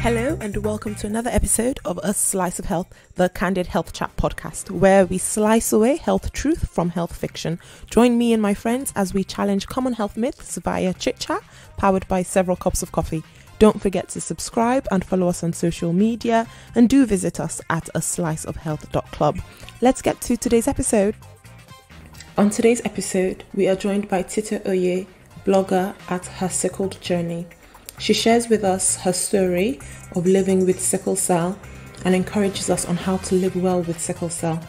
Hello and welcome to another episode of A Slice of Health, the Candid Health Chat podcast, where we slice away health truth from health fiction. Join me and my friends as we challenge common health myths via chit chat, powered by several cups of coffee. Don't forget to subscribe and follow us on social media, and do visit us at asliceofhealth.club. Let's get to today's episode. On today's episode, we are joined by Tito, blogger at her Sickle journey. She shares with us her story of living with sickle cell and encourages us on how to live well with sickle cell.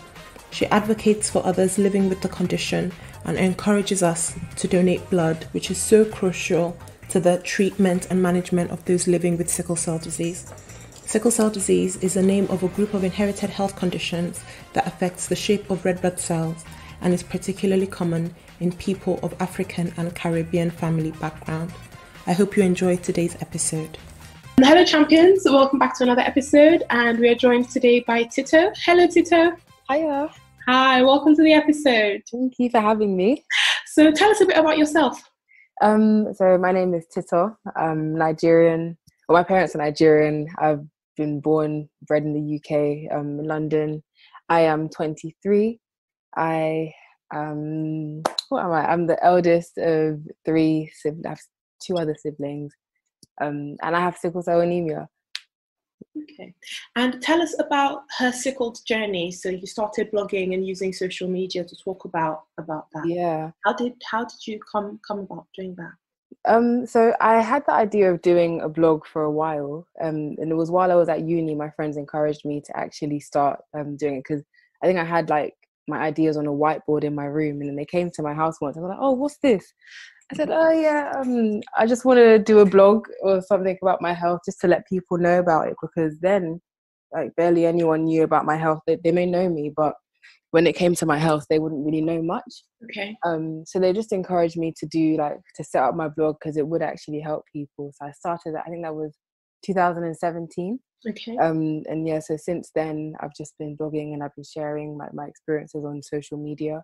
She advocates for others living with the condition and encourages us to donate blood, which is so crucial to the treatment and management of those living with sickle cell disease. Sickle cell disease is the name of a group of inherited health conditions that affects the shape of red blood cells and is particularly common in people of African and Caribbean family background. I hope you enjoyed today's episode. Hello champions, welcome back to another episode, and we are joined today by Tito. Hello Tito. Hiya. Hi, welcome to the episode. Thank you for having me. So tell us a bit about yourself. So my name is Tito. I'm Nigerian. Well, my parents are Nigerian. I've been bred in the UK, London. I am 23. What am I? I'm the eldest of three siblings. I have two other siblings, and I have sickle cell anemia. Okay, and tell us about her sickled journey. So you started blogging and using social media to talk about that. Yeah. How did you come about doing that? So I had the idea of doing a blog for a while, and it was while I was at uni. My friends encouraged me to actually start doing it, because I think I had like my ideas on a whiteboard in my room, and then they came to my house once. I was like, "Oh, what's this?" I said, "Oh yeah, I just want to do a blog or something about my health, just to let people know about it, because then, like, barely anyone knew about my health. They may know me, but when it came to my health, they wouldn't really know much." Okay. So they just encouraged me to set up my blog, because it would actually help people. So I started that. I think that was 2017. Okay. And yeah, so since then I've just been blogging, and I've been sharing my experiences on social media.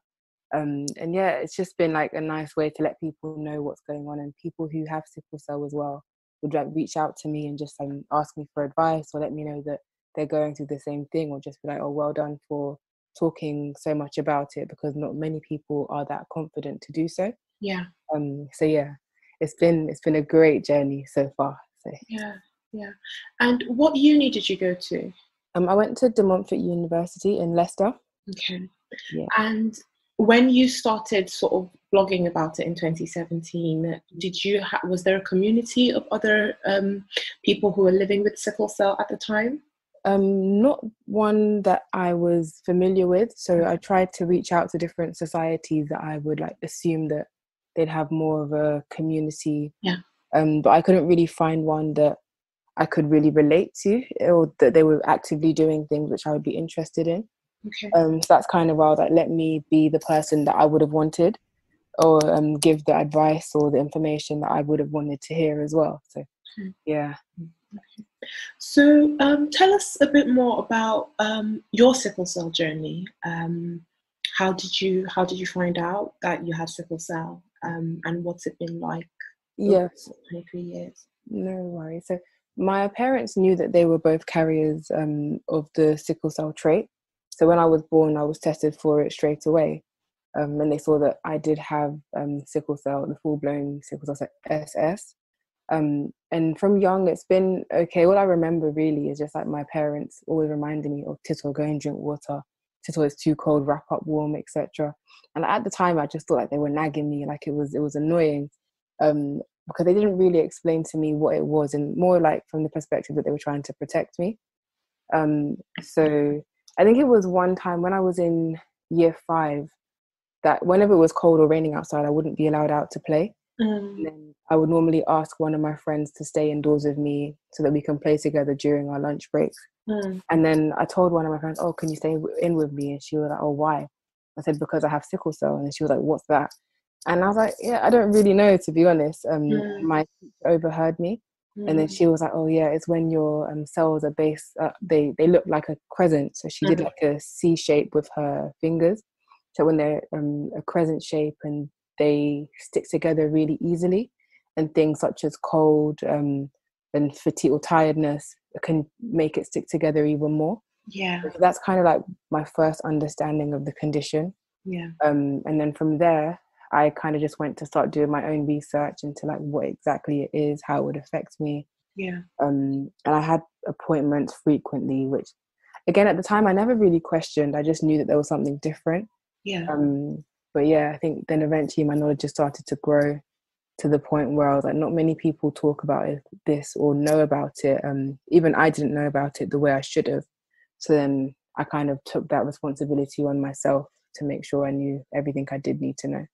And yeah, it's just been like a nice way to let people know what's going on, and people who have sickle cell as well would like reach out to me and just ask me for advice, or let me know that they're going through the same thing, or just be like, "Oh, well done for talking so much about it," because not many people are that confident to do so. Yeah. So yeah, it's been a great journey so far. So yeah. And what uni did you go to? I went to De Montfort University in Leicester. Okay. Yeah. And when you started sort of blogging about it in 2017, was there a community of other people who were living with sickle cell at the time? Not one that I was familiar with. So I tried to reach out to different societies that I would like assume that they'd have more of a community. Yeah. But I couldn't really find one that I could really relate to, or that they were actively doing things which I would be interested in. Okay. So that's kind of why that let me be the person that I would have wanted, or give the advice or the information that I would have wanted to hear as well. So yeah. Okay. So tell us a bit more about your sickle cell journey. How did you find out that you had sickle cell, and what's it been like? Yes. 23 years. No worries. So my parents knew that they were both carriers of the sickle cell trait. So when I was born, I was tested for it straight away. And they saw that I did have sickle cell, the full-blown sickle cell SS. And from young, it's been okay. All I remember really is just like my parents always reminding me of, "Tito, go and drink water. Tito, it's too cold, wrap up warm," etc. And at the time, I just thought like they were nagging me, like it was annoying, because they didn't really explain to me what it was, and more like from the perspective that they were trying to protect me. So I think it was one time when I was in year 5 that whenever it was cold or raining outside, I wouldn't be allowed out to play. And then I would normally ask one of my friends to stay indoors with me so that we can play together during our lunch breaks. And then I told one of my friends, "Oh, can you stay in with me?" And she was like, "Oh, why?" I said, "Because I have sickle cell." And she was like, "What's that?" And I was like, "Yeah, I don't really know, to be honest." My teacher overheard me. And then she was like, "Oh yeah, it's when your cells are based, they look like a crescent." So she did like a C shape with her fingers. So when they're a crescent shape, and they stick together really easily, and things such as cold, and fatigue or tiredness can make it stick together even more. Yeah. So that's kind of like my first understanding of the condition. Yeah. And then from there, I kind of just went to start doing my own research into like what exactly it is, how it would affect me. Yeah. And I had appointments frequently, which again at the time I never really questioned. I just knew that there was something different. Yeah. But yeah, I think then eventually my knowledge just started to grow to the point where I was like, not many people talk about this or know about it. Even I didn't know about it the way I should have. So then I kind of took that responsibility on myself to make sure I knew everything I did need to know.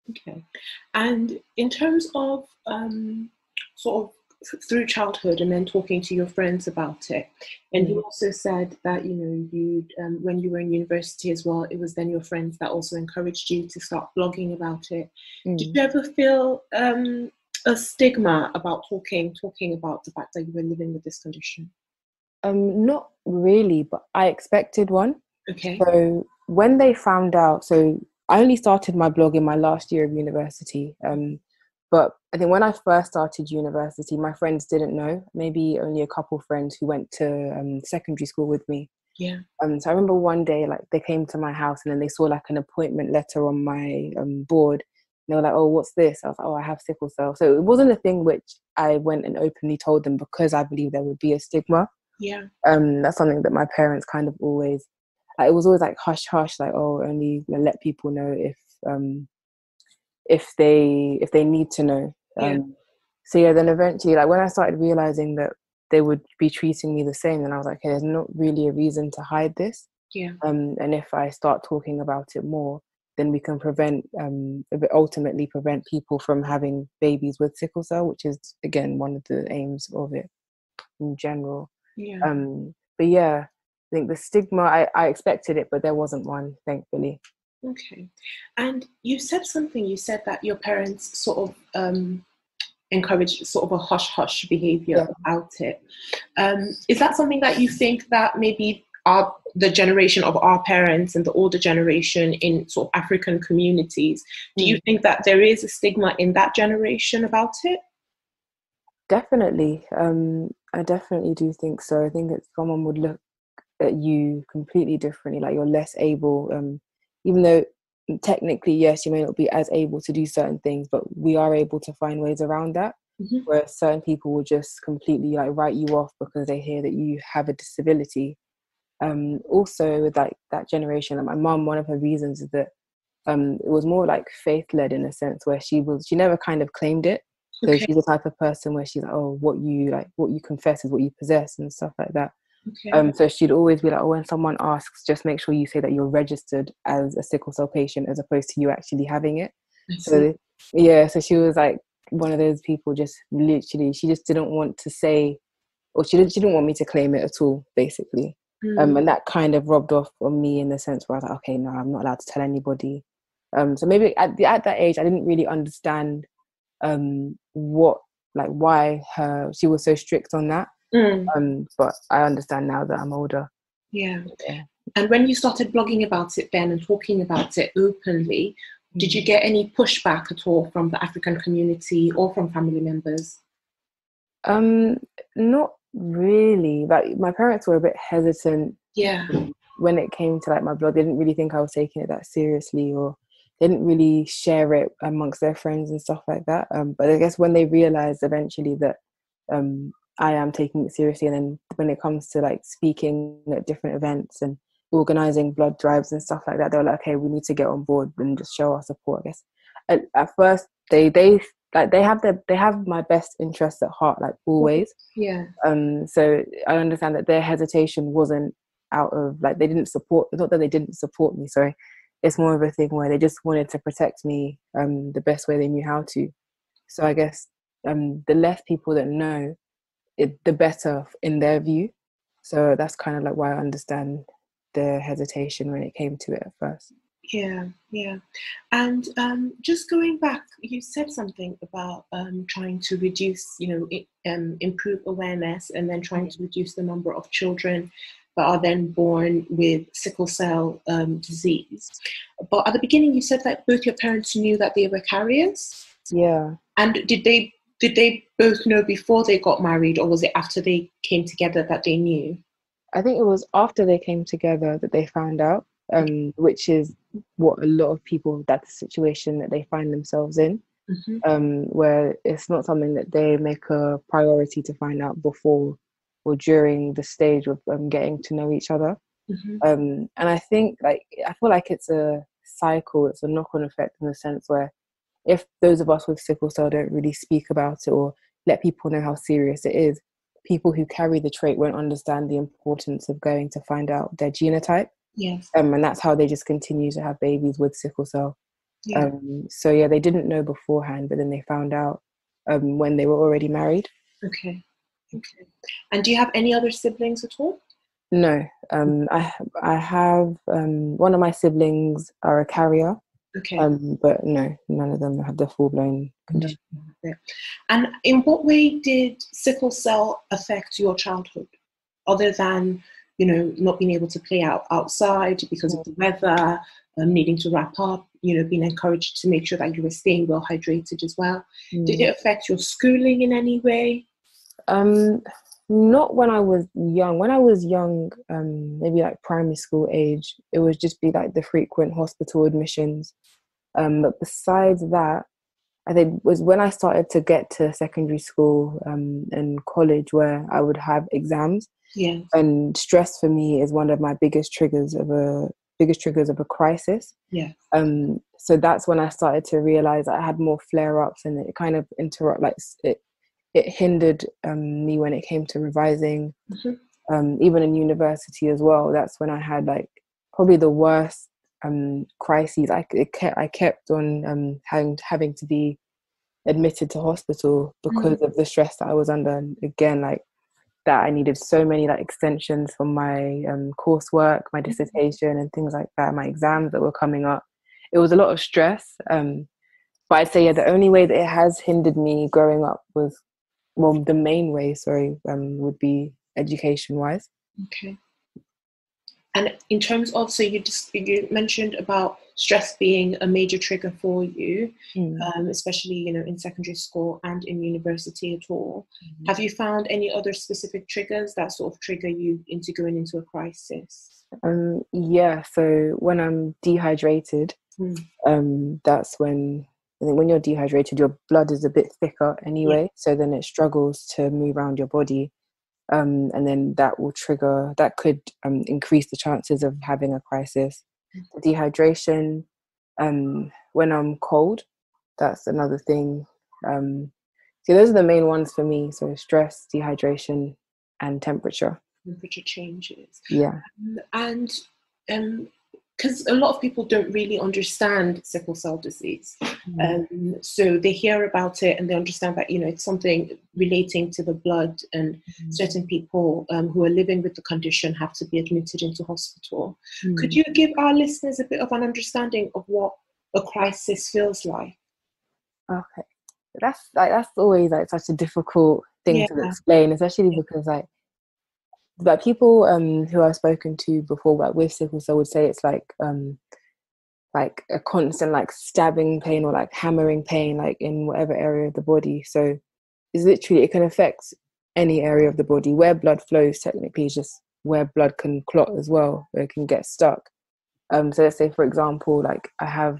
Okay. And in terms of sort of through childhood and then talking to your friends about it, and you also said that, you know, you when you were in university as well, it was then your friends that also encouraged you to start blogging about it. Did you ever feel a stigma about talking about the fact that you were living with this condition? Not really, but I expected one. Okay. So when they found out, so I only started my blog in my last year of university. But I think when I first started university, my friends didn't know. Maybe only a couple friends who went to secondary school with me. Yeah. So I remember one day, like they came to my house and then they saw like an appointment letter on my board. And they were like, "Oh, what's this?" I was like, "Oh, I have sickle cell." So it wasn't a thing which I went and openly told them because I believe there would be a stigma. Yeah. That's something that my parents kind of always, like, it was always like hush hush, like, oh, only let people know if they need to know. Yeah. So yeah, then eventually, like when I started realizing that they would be treating me the same, then I was like, hey, there's not really a reason to hide this. Yeah. And if I start talking about it more, then we can ultimately prevent people from having babies with sickle cell, which is again one of the aims of it in general. Yeah. But yeah, I think the stigma, I expected it, but there wasn't one, thankfully. Okay. And you said that your parents sort of encouraged sort of a hush-hush behavior about it. Is that something that you think that maybe the generation of our parents and the older generation in sort of African communities, do you think that there is a stigma in that generation about it? Definitely. I definitely do think so. I think that someone would look at you completely differently, like you're less able, even though technically, yes, you may not be as able to do certain things, but we are able to find ways around that. Where certain people will just completely like write you off because they hear that you have a disability. Also with like that generation, like my mum, one of her reasons is that it was more like faith-led in a sense where she never kind of claimed it. So Okay. she's the type of person where she's like, oh, what you confess is what you possess and stuff like that. Okay. So she'd always be like, oh, when someone asks, just make sure you say that you're registered as a sickle cell patient as opposed to you actually having it. So yeah, so she was like one of those people, just literally, she just didn't want to say, or she didn't want me to claim it at all, basically. And that kind of rubbed off on me in the sense where I was like, okay, no, I'm not allowed to tell anybody. So maybe at that age, I didn't really understand why she was so strict on that. But I understand now that I'm older. Yeah. And when you started blogging about it then and talking about it openly, did you get any pushback at all from the African community or from family members? Not really. Like my parents were a bit hesitant. Yeah. When it came to like my blog, they didn't really think I was taking it that seriously, or they didn't really share it amongst their friends and stuff like that. But I guess when they realized eventually that I am taking it seriously, and then when it comes to like speaking at different events and organizing blood drives and stuff like that, they were like, okay, we need to get on board and just show our support, I guess. At first they have my best interests at heart, like always. Yeah. So I understand that their hesitation wasn't out of like they didn't support. Not that they didn't support me. Sorry, it's more of a thing where they just wanted to protect me the best way they knew how to. So I guess the less people that know it, the better in their view. So that's kind of like why I understand their hesitation when it came to it at first. Yeah. And just going back, you said something about trying to reduce, improve awareness and then trying to reduce the number of children that are then born with sickle cell disease. But at the beginning, you said that both your parents knew that they were carriers. Yeah. And did they did they both know before they got married, or was it after they came together that they knew? I think it was after they came together that they found out, which is what a lot of people, that's the situation that they find themselves in, Mm-hmm. where it's not something that they make a priority to find out before or during the stage of getting to know each other. Mm-hmm. And I think, like, I feel like it's a cycle, it's a knock-on effect in the sense where if those of us with sickle cell don't really speak about it or let people know how serious it is, people who carry the trait won't understand the importance of going to find out their genotype. Yes. And that's how they just continue to have babies with sickle cell. Yeah. So yeah, they didn't know beforehand, but then they found out when they were already married. Okay. Okay. And do you have any other siblings at all? No, I have one of my siblings are a carrier. Okay. But no, none of them have the full-blown condition. And in what way did sickle cell affect your childhood, other than, you know, not being able to play outside because of the weather, needing to wrap up, you know, being encouraged to make sure that you were staying well hydrated as well? Did it affect your schooling in any way? Not when I was young. When I was young, maybe like primary school age, it would just be like the frequent hospital admissions. But besides that, I think was when I started to get to secondary school and college where I would have exams. Yeah. And stress for me is one of my biggest triggers of a crisis. Yeah. So that's when I started to realize I had more flare-ups, and it kind of it hindered me when it came to revising. Mm-hmm. Even in university as well, that's when I had like probably the worst crises. I kept on having to be admitted to hospital because of the stress that I was under. And again, like that, I needed so many like extensions from my coursework, my dissertation, and things like that. My exams that were coming up. It was a lot of stress. But I'd say, yeah, the only way that it has hindered me growing up was, well, the main way, sorry, would be education-wise. Okay. And in terms of, so you mentioned about stress being a major trigger for you, especially, you know, in secondary school and in university at all. Have you found any other specific triggers that sort of trigger you into going into a crisis? Yeah, so when I'm dehydrated, that's when, I think when you're dehydrated, your blood is a bit thicker anyway, so then it struggles to move around your body. And then that could increase the chances of having a crisis. The dehydration, when I'm cold, that's another thing. So those are the main ones for me. So stress, dehydration, and temperature. Temperature changes. Yeah. And because a lot of people don't really understand sickle cell disease. So they hear about it and they understand that, you know, it's something relating to the blood, and certain people who are living with the condition have to be admitted into hospital. Could you give our listeners a bit of an understanding of what a crisis feels like? Okay. That's always like such a difficult thing to explain, especially because like people who I've spoken to before, like with sickle cell, would say it's like a constant like stabbing pain or like hammering pain, like in whatever area of the body. So it's literally, it can affect any area of the body. Where blood flows technically is just where blood can clot as well, where it can get stuck. So let's say, for example, like I have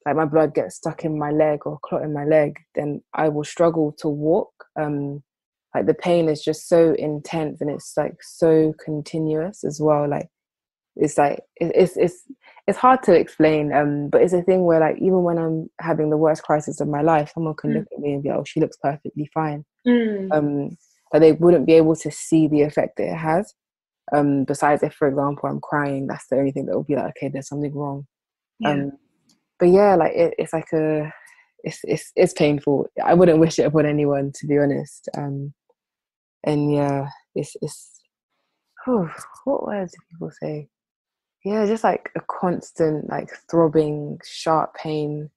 like my blood gets stuck in my leg or clot in my leg, then I will struggle to walk. Like the pain is just so intense and it's like so continuous as well. Like it's like it's hard to explain. But it's a thing where like even when I'm having the worst crisis of my life, someone can look at me and be like, "Oh, she looks perfectly fine." But they wouldn't be able to see the effect that it has. Besides, if for example I'm crying, that's the only thing that will be like, okay, there's something wrong. But yeah, like it's like it's painful. I wouldn't wish it upon anyone, to be honest. And yeah, it's what words do people say? Yeah, just like a constant like throbbing, sharp pain,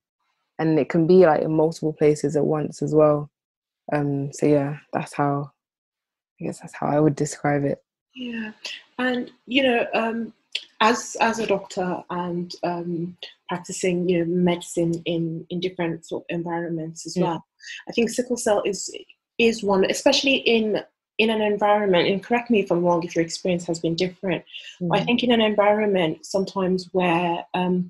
and it can be like in multiple places at once as well. So yeah, I guess that's how I would describe it. Yeah, and you know, As a doctor and practicing, you know, medicine in different sort of environments as well, I think sickle cell is one, especially in an environment, and correct me if I'm wrong if your experience has been different, but I think in an environment sometimes where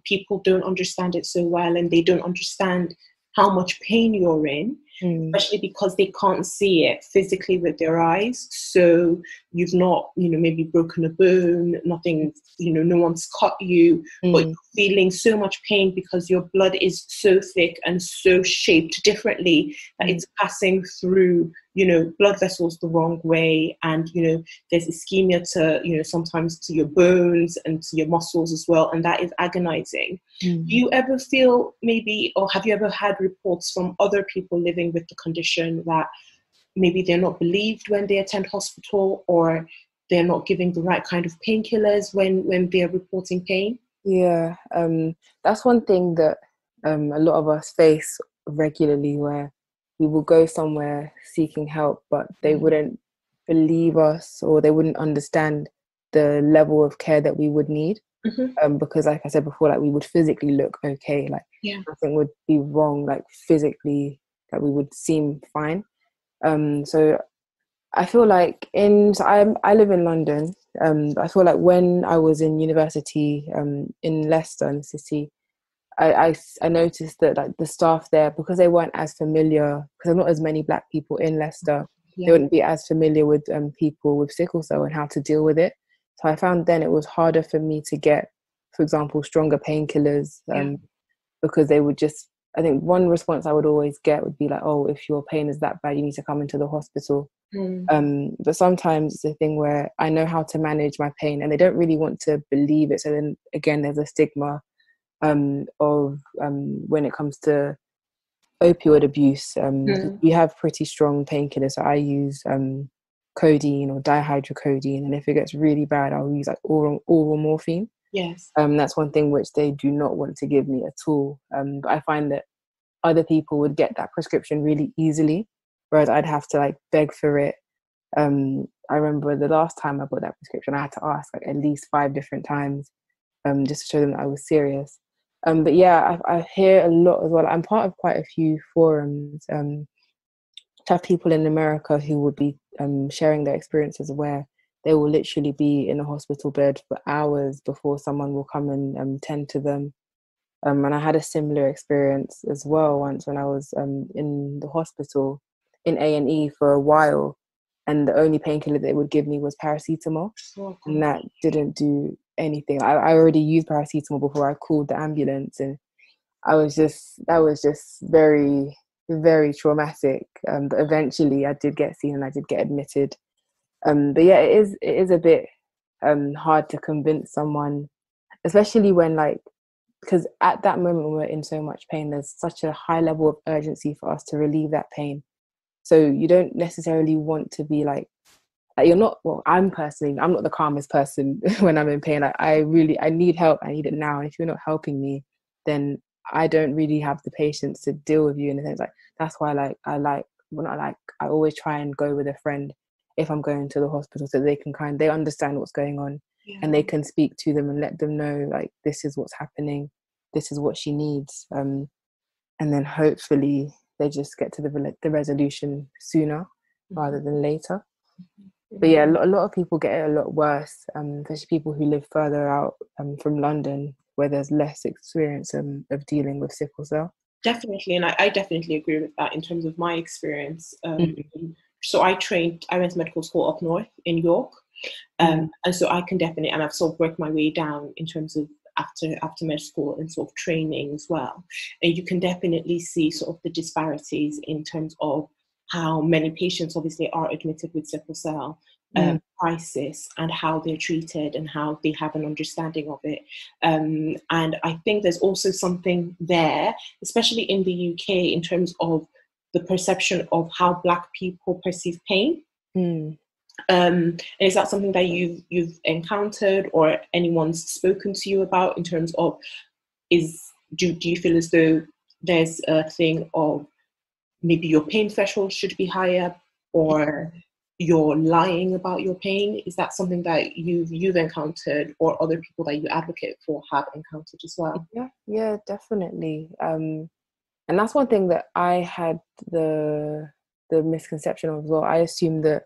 people don't understand it so well, and they don't understand how much pain you're in, especially because they can't see it physically with their eyes. So you've not, you know, maybe broken a bone, nothing, you know, no one's cut you, but you're feeling so much pain because your blood is so thick and so shaped differently that it's passing through, you know, blood vessels the wrong way. And, you know, there's ischemia to, you know, sometimes to your bones and to your muscles as well. And that is agonizing. Do you ever feel maybe, or have you ever had reports from other people living with the condition that maybe they're not believed when they attend hospital, or they're not giving the right kind of painkillers when they're reporting pain? Yeah, that's one thing that a lot of us face regularly, where we will go somewhere seeking help, but they wouldn't believe us, or they wouldn't understand the level of care that we would need. Because, like I said before, like we would physically look okay, like nothing would be wrong, like physically, like we would seem fine. So I feel like I live in London. I feel like when I was in university in Leicester, in the city, I noticed that like the staff there, because they weren't as familiar, because there are not as many Black people in Leicester, they wouldn't be as familiar with people with sickle cell and how to deal with it. So I found then it was harder for me to get, for example, stronger painkillers, because they would just, I think one response I would always get would be like, oh, if your pain is that bad, you need to come into the hospital. But sometimes it's a thing where I know how to manage my pain and they don't really want to believe it. So then again, there's a stigma of when it comes to opioid abuse. We have pretty strong painkillers. So I use codeine or dihydrocodeine, and if it gets really bad, I'll use like oral morphine. Yes. That's one thing which they do not want to give me at all. But I find that other people would get that prescription really easily, whereas I'd have to like beg for it. I remember the last time I got that prescription, I had to ask like at least 5 different times, just to show them that I was serious. But yeah, I hear a lot as well. I'm part of quite a few forums to have people in America who would be sharing their experiences, where they will literally be in a hospital bed for hours before someone will come and tend to them. And I had a similar experience as well once when I was in the hospital in A&E for a while, and the only painkiller they would give me was paracetamol, and that didn't do anything. I already used paracetamol before I called the ambulance, and that was just very, very traumatic. But eventually I did get seen and I did get admitted. But yeah, it is a bit hard to convince someone, especially when like, because at that moment when we're in so much pain, there's such a high level of urgency for us to relieve that pain. So you don't necessarily want to be like you're not, well, I'm not the calmest person when I'm in pain. Like I need help. I need it now. And if you're not helping me, then I don't really have the patience to deal with you in a sense. Like that's why I always try and go with a friend if I'm going to the hospital, so they understand what's going on, and they can speak to them and let them know like this is what's happening, this is what she needs, and then hopefully they just get to the resolution sooner rather than later. But yeah, a lot of people get it a lot worse, especially people who live further out from London, where there's less experience of dealing with sickle cell. Definitely, and I definitely agree with that in terms of my experience. So I went to medical school up north in York, and so I can definitely, and I've sort of worked my way down in terms of after med school and sort of training as well. And you can definitely see sort of the disparities in terms of how many patients obviously are admitted with sickle cell crisis, and how they're treated and how they have an understanding of it. And I think there's also something there, especially in the UK, in terms of the perception of how Black people perceive pain. Is that something that you've encountered or anyone's spoken to you about in terms of do you feel as though there's a thing of maybe your pain threshold should be higher, or you're lying about your pain? Is that something that you've encountered, or other people that you advocate for have encountered as well? Yeah, definitely. And that's one thing that I had the misconception of as well. I assumed that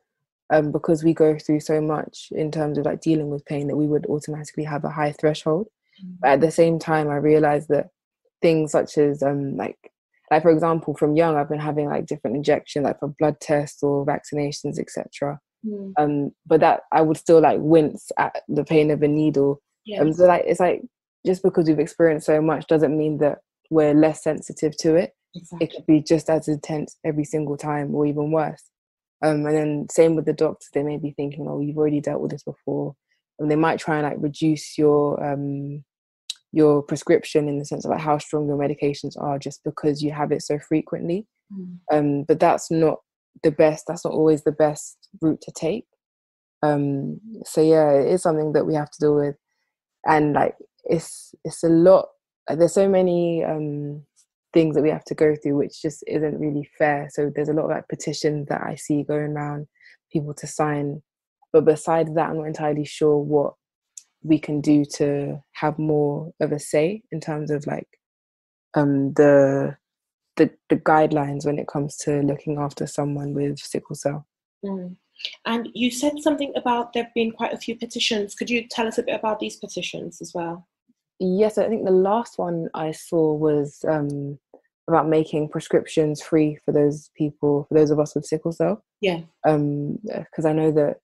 because we go through so much in terms of like dealing with pain, that we would automatically have a high threshold. But at the same time, I realized that things such as like for example, from young, I've been having like different injections, like for blood tests or vaccinations, etc. But that I would still like wince at the pain of a needle. Yes. So like it's like, just because we've experienced so much doesn't mean that we're less sensitive to it. Exactly. It could be just as intense every single time, or even worse. And then same with the doctors, they may be thinking, oh, you've already dealt with this before, and they might try and like reduce your prescription in the sense of like how strong your medications are, just because you have it so frequently. But that's not the best. That's not always the best route to take. So yeah, it is something that we have to deal with, and like it's a lot. There's so many things that we have to go through, which just isn't really fair. So there's a lot of like petitions that I see going around, people to sign. But besides that, I'm not entirely sure what we can do to have more of a say in terms of like the guidelines when it comes to looking after someone with sickle cell. And you said something about there being quite a few petitions. Could you tell us a bit about these petitions as well? Yes, I think the last one I saw was about making prescriptions free for those people, for those of us with sickle cell. Yeah. Because I know that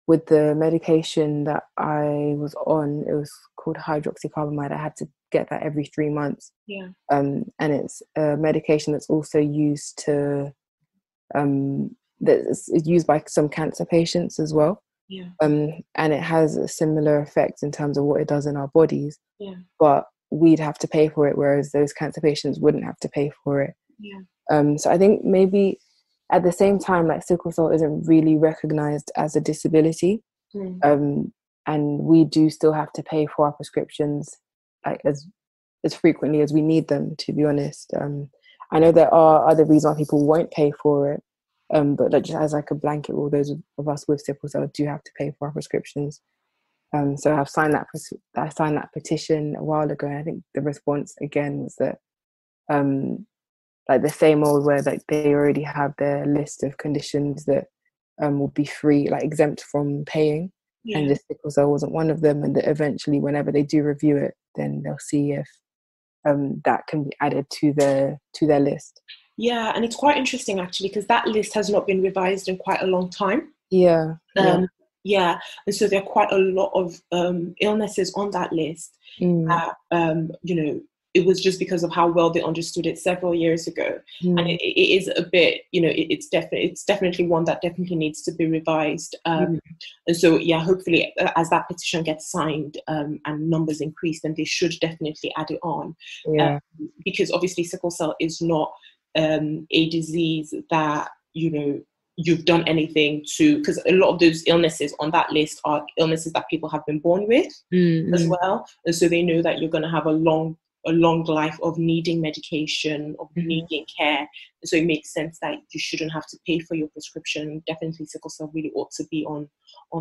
with the medication that I was on, it was called hydroxycarbamide. I had to get that every 3 months. Yeah. And it's a medication that's also used to that's used by some cancer patients as well. Yeah. And it has a similar effect in terms of what it does in our bodies. Yeah. But we'd have to pay for it, whereas those cancer patients wouldn't have to pay for it. Yeah. So I think maybe at the same time, like sickle cell isn't really recognized as a disability. And we do still have to pay for our prescriptions like as frequently as we need them, to be honest. I know there are other reasons why people won't pay for it. But like, just as like a blanket rule, those of us with sickle cell do have to pay for our prescriptions. So I signed that petition a while ago, and I think the response again was that like the same old, where like they already have their list of conditions that will be free, like exempt from paying, and just sickle cell wasn't one of them, and that eventually whenever they do review it, then they'll see if that can be added to their list. Yeah, and it's quite interesting actually, because that list has not been revised in quite a long time. Yeah. Yeah, and so there are quite a lot of illnesses on that list that it was just because of how well they understood it several years ago, and it is a bit, it's definitely one that definitely needs to be revised. And so hopefully as that petition gets signed and numbers increase, then they should definitely add it on. Because obviously sickle cell is not a disease that you've done anything to, because a lot of those illnesses on that list are illnesses that people have been born with as well, and so they know that you're going to have a long life of needing medication, of needing care, and so it makes sense that you shouldn't have to pay for your prescription. Definitely sickle cell really ought to be on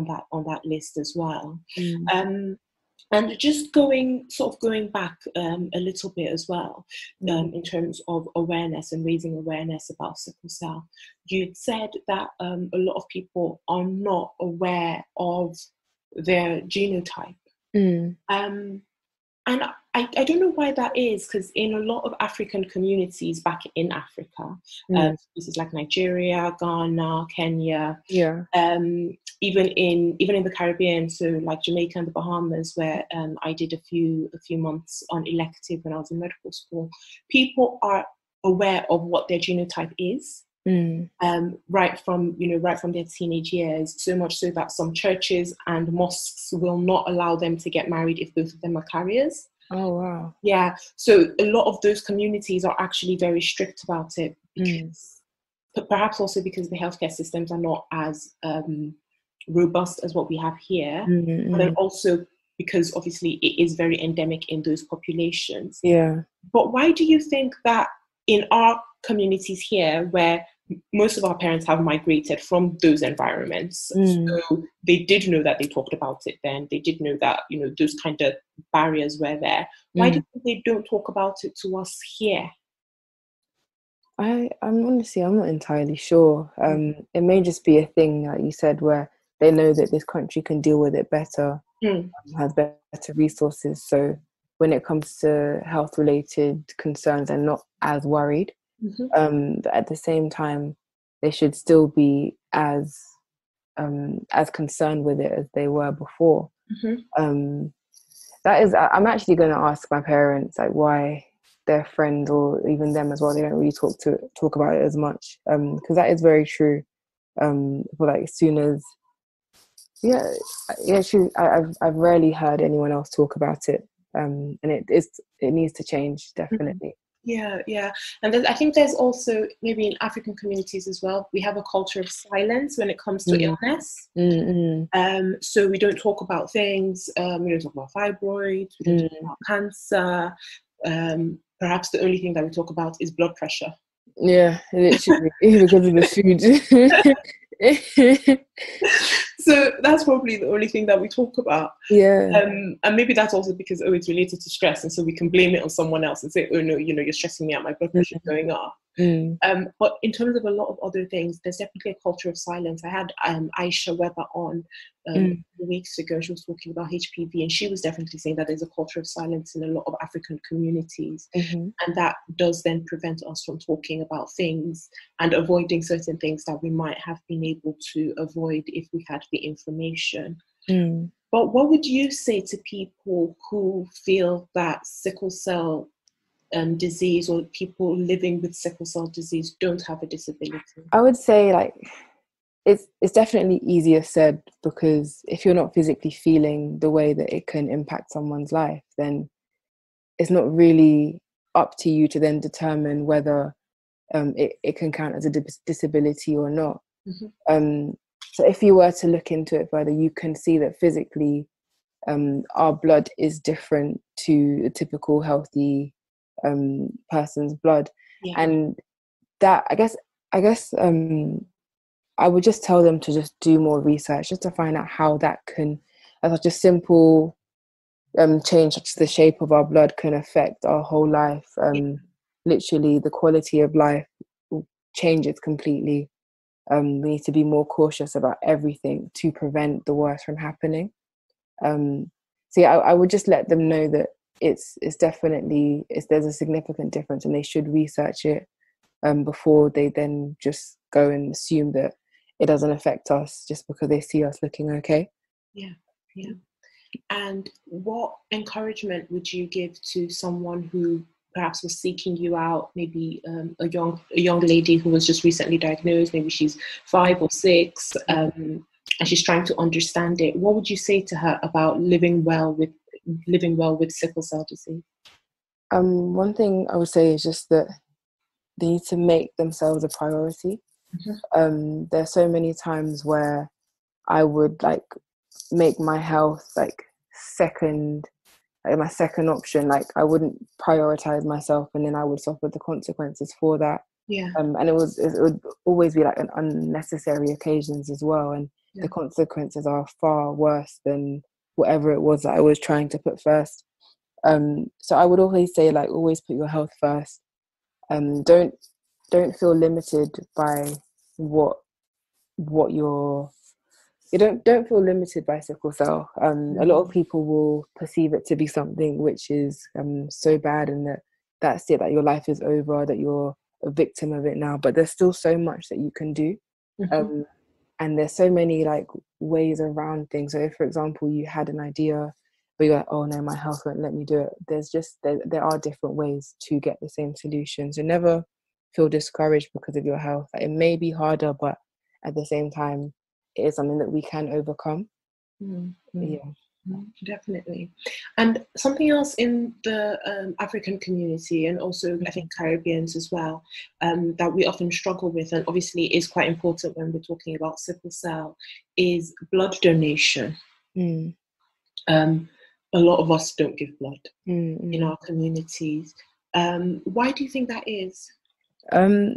that list as well. And just going back a little bit as well, in terms of awareness and raising awareness about sickle cell, you said that a lot of people are not aware of their genotype. And I don't know why that is, because in a lot of African communities back in Africa, places like Nigeria, Ghana, Kenya, even in the Caribbean, so like Jamaica and the Bahamas, where I did a few months on elective when I was in medical school, people are aware of what their genotype is. Right from their teenage years, so much so that some churches and mosques will not allow them to get married if both of them are carriers. Oh wow. Yeah, so a lot of those communities are actually very strict about it, because perhaps also because the healthcare systems are not as robust as what we have here, but then also because obviously it is very endemic in those populations. Yeah. But why do you think that in our communities here, where most of our parents have migrated from those environments. Mm. So they did know that they talked about it then. They did know that, those kind of barriers were there. Why do you think they don't talk about it to us here? I'm honestly, I'm not entirely sure. It may just be a thing, like you said, where they know that this country can deal with it better, has better resources. So when it comes to health-related concerns, they're not as worried. But at the same time, they should still be as concerned with it as they were before. That is, I'm actually going to ask my parents, like, why their friends, or even them as well, they don't really talk about it as much, because that is very true. But like, as soon as I've rarely heard anyone else talk about it, and it needs to change, definitely. Yeah. And then I think there's also, maybe in African communities as well, we have a culture of silence when it comes to illness. So we don't talk about things, we don't talk about fibroids, we don't talk about cancer. Perhaps the only thing that we talk about is blood pressure. Yeah, literally, because of the food. So that's probably the only thing that we talk about. Yeah. And maybe that's also because, it's related to stress, and so we can blame it on someone else and say, oh no, you're stressing me out, my blood pressure is going up. But in terms of a lot of other things, there's definitely a culture of silence. I had Aisha Weber on weeks ago. She was talking about HPV, and she was definitely saying that there's a culture of silence in a lot of African communities, and that does then prevent us from talking about things and avoiding certain things that we might have been able to avoid if we had the information. But what would you say to people who feel that sickle cell disease, or people living with sickle cell disease, don't have a disability? I would say, like, it's definitely easier said, because if you're not physically feeling the way that it can impact someone's life, then it's not really up to you to then determine whether it can count as a disability or not. So if you were to look into it further, you can see that physically our blood is different to a typical healthy person's blood. And that, I guess I would just tell them to just do more research, just to find out how that can, as such a simple change such as the shape of our blood, can affect our whole life. Literally, the quality of life changes completely. We need to be more cautious about everything to prevent the worst from happening. So yeah, I would just let them know that it's definitely, there's a significant difference, and they should research it before they then just go and assume that it doesn't affect us just because they see us looking okay. Yeah. And what encouragement would you give to someone who perhaps was seeking you out, maybe a young lady who was just recently diagnosed, maybe she's 5 or 6, and she's trying to understand it? What would you say to her about living well with sickle cell disease? One thing I would say is just that they need to make themselves a priority. There's so many times where I would make my health my second option. Like, I wouldn't prioritize myself, and then I would suffer the consequences for that. And it would always be an unnecessary occasions as well, and the consequences are far worse than whatever it was that I was trying to put first. So I would always say, always put your health first. Don't feel limited by what you're. You don't feel limited by sickle cell. A lot of people will perceive it to be something which is so bad, and that's it, that your life is over, that you're a victim of it now. But there's still so much that you can do, and there's so many ways around things. So if, for example, you had an idea, but you're like, oh no, my health won't let me do it, there are different ways to get the same solution. So never feel discouraged because of your health. It may be harder, but at the same time, it is something that we can overcome. Definitely. And something else in the African community, and also I think Caribbeans as well, that we often struggle with, and obviously is quite important when we're talking about sickle cell, is blood donation. A lot of us don't give blood in our communities. Why do you think that is? I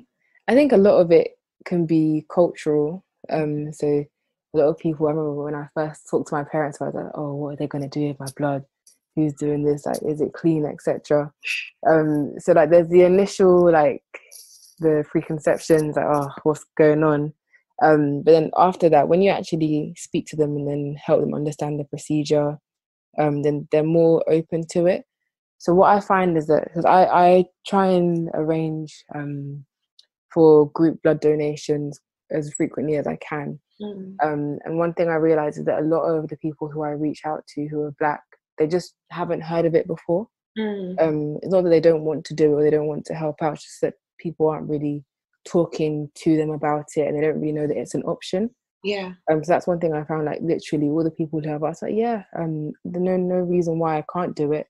think a lot of it can be cultural. So a lot of people, I remember when I first talked to my parents, I was like, oh, what are they going to do with my blood? Who's doing this? Like, is it clean, etc. So like there's the initial, like, the preconceptions, like, oh, what's going on? But then after that, when you actually speak to them and then help them understand the procedure, then they're more open to it. So what I find is that, because I try and arrange for group blood donations as frequently as I can. And one thing I realized is that a lot of the people who I reach out to who are Black, they just haven't heard of it before. It's not that they don't want to do it or they don't want to help out, it's just that people aren't really talking to them about it and they don't really know that it's an option. So that's one thing I found, like literally all the people who have asked, like, there's no reason why I can't do it.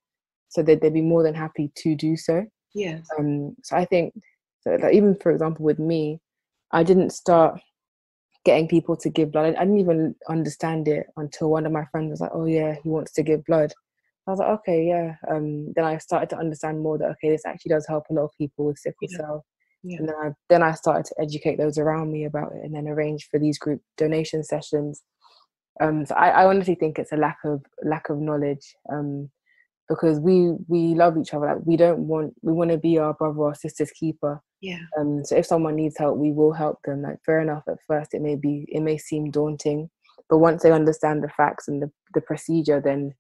So they'd be more than happy to do so. So I think, so like, even for example with me, I didn't start getting people to give blood. I didn't even understand it until one of my friends was like, oh yeah, he wants to give blood. I was like, okay, yeah. Then I started to understand more that, okay, this actually does help a lot of people with sickle cell. And then I started to educate those around me about it and then arrange for these group donation sessions. So I honestly think it's a lack of knowledge, because we love each other. Like, we want to be our brother or sister's keeper. So if someone needs help, we will help them. Like, fair enough, at first it may seem daunting, but once they understand the facts and the procedure, then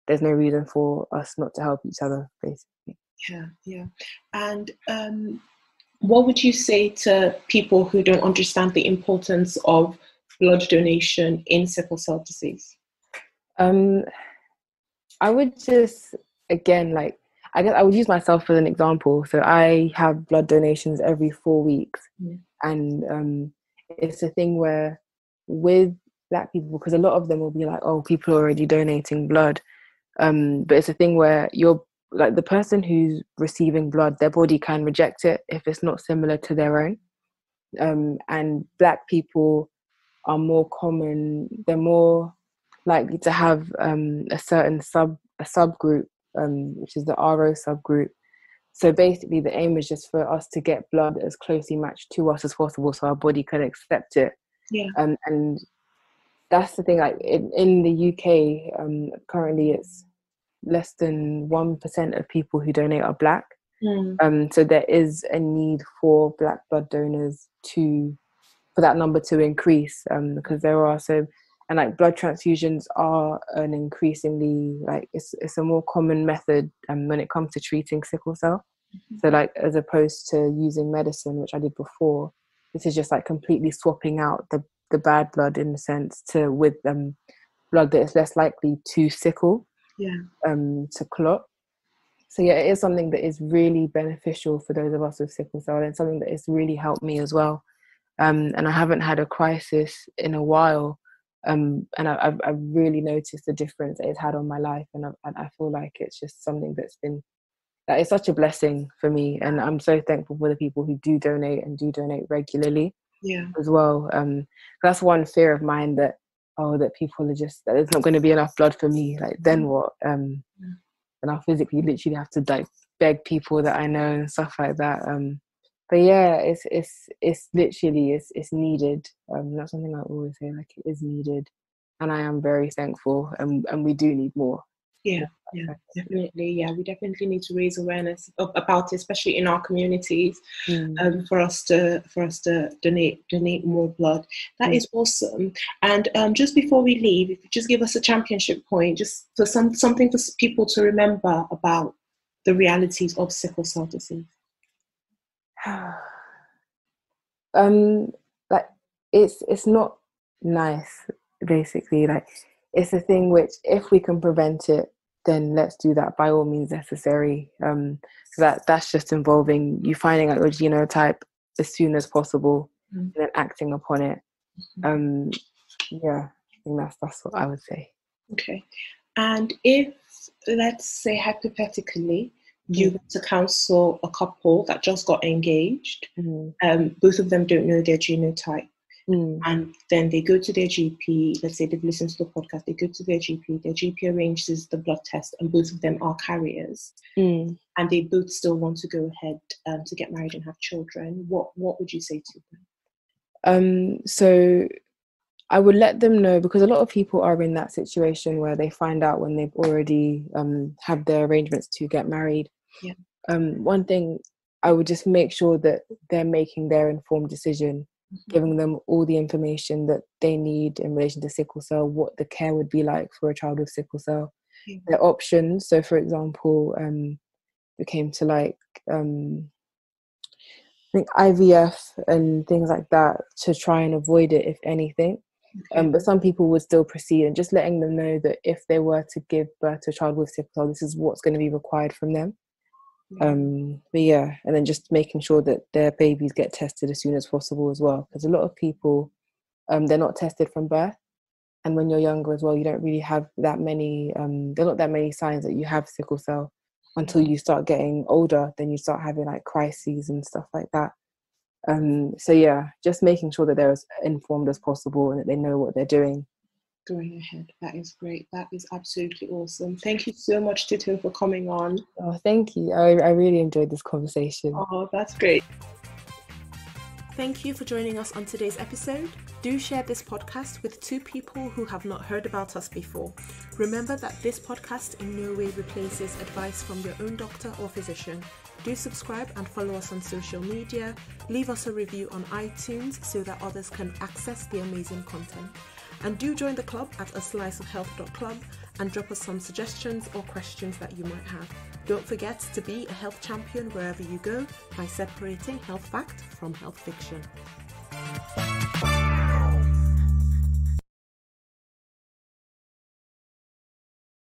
there's no reason for us not to help each other, basically. And what would you say to people who don't understand the importance of blood donation in sickle cell disease? I would just, again, like, I guess I would use myself as an example. So I have blood donations every 4 weeks. And it's a thing where with Black people, because a lot of them will be like, oh, people are already donating blood. But it's a thing where you're like, the person who's receiving blood, their body can reject it if it's not similar to their own. And Black people are more common, they're more likely to have a certain subgroup, which is the RO subgroup. So basically the aim is just for us to get blood as closely matched to us as possible so our body can accept it. And that's the thing, like in the UK, currently it's less than 1% of people who donate are Black. So there is a need for Black blood donors for that number to increase, because there are and like blood transfusions are an increasingly, like, it's a more common method when it comes to treating sickle cell. So like, as opposed to using medicine, which I did before, this is just like completely swapping out the bad blood, in a sense, with blood that is less likely to sickle, to clot. So yeah, it is something that is really beneficial for those of us with sickle cell, and something that has really helped me as well. And I haven't had a crisis in a while, and I've really noticed the difference that it's had on my life, and I feel like it's just something that is such a blessing for me, and I'm so thankful for the people who do donate and do donate regularly, as well. That's one fear of mine, that people are just, that there's not going to be enough blood for me. Like, then what? And I'll physically literally have to like beg people that I know and stuff like that. But yeah, it's literally it's needed. That's something I always say, like, it is needed, and I am very thankful, and we do need more. Definitely. We definitely need to raise awareness about it, especially in our communities, for us to donate more blood. That is awesome. And just before we leave, if you just give us a championship point, just for something for people to remember about the realities of sickle cell disease. Like, it's not nice, basically. Like, it's a thing which, if we can prevent it, then let's do that by all means necessary. So that's just involving you finding out your genotype as soon as possible, and then acting upon it. I think that's what I would say. Okay. And if, let's say hypothetically, you went to counsel a couple that just got engaged, both of them don't know their genotype, and then they go to their GP, let's say they've listened to the podcast, they go to their GP arranges the blood test, and both of them are carriers, and they both still want to go ahead to get married and have children, what would you say to them? So I would let them know, because a lot of people are in that situation where they find out when they've already had their arrangements to get married. Yeah. One thing, I would just make sure that they're making their informed decision, giving them all the information that they need in relation to sickle cell, what the care would be like for a child with sickle cell, their options. So, for example, it came to like I think IVF and things like that, to try and avoid it if anything. But some people would still proceed, and just letting them know that if they were to give birth to a child with sickle cell, this is what's going to be required from them. But yeah, and then just making sure that their babies get tested as soon as possible as well, because a lot of people, they're not tested from birth, and when you're younger as well, you don't really have that many. There are not that many signs that you have sickle cell until you start getting older. Then you start having like crises and stuff like that. So yeah, just making sure that they're as informed as possible and that they know what they're doing. Going ahead. That is great. That is absolutely awesome. Thank you so much, Tito, for coming on. Oh, thank you. I really enjoyed this conversation. Oh, that's great. Thank you for joining us on today's episode. Do share this podcast with 2 people who have not heard about us before. Remember that this podcast in no way replaces advice from your own doctor or physician. Do subscribe and follow us on social media. Leave us a review on iTunes so that others can access the amazing content. And do join the club at asliceofhealth.club and drop us some suggestions or questions that you might have. Don't forget to be a health champion wherever you go by separating health fact from health fiction.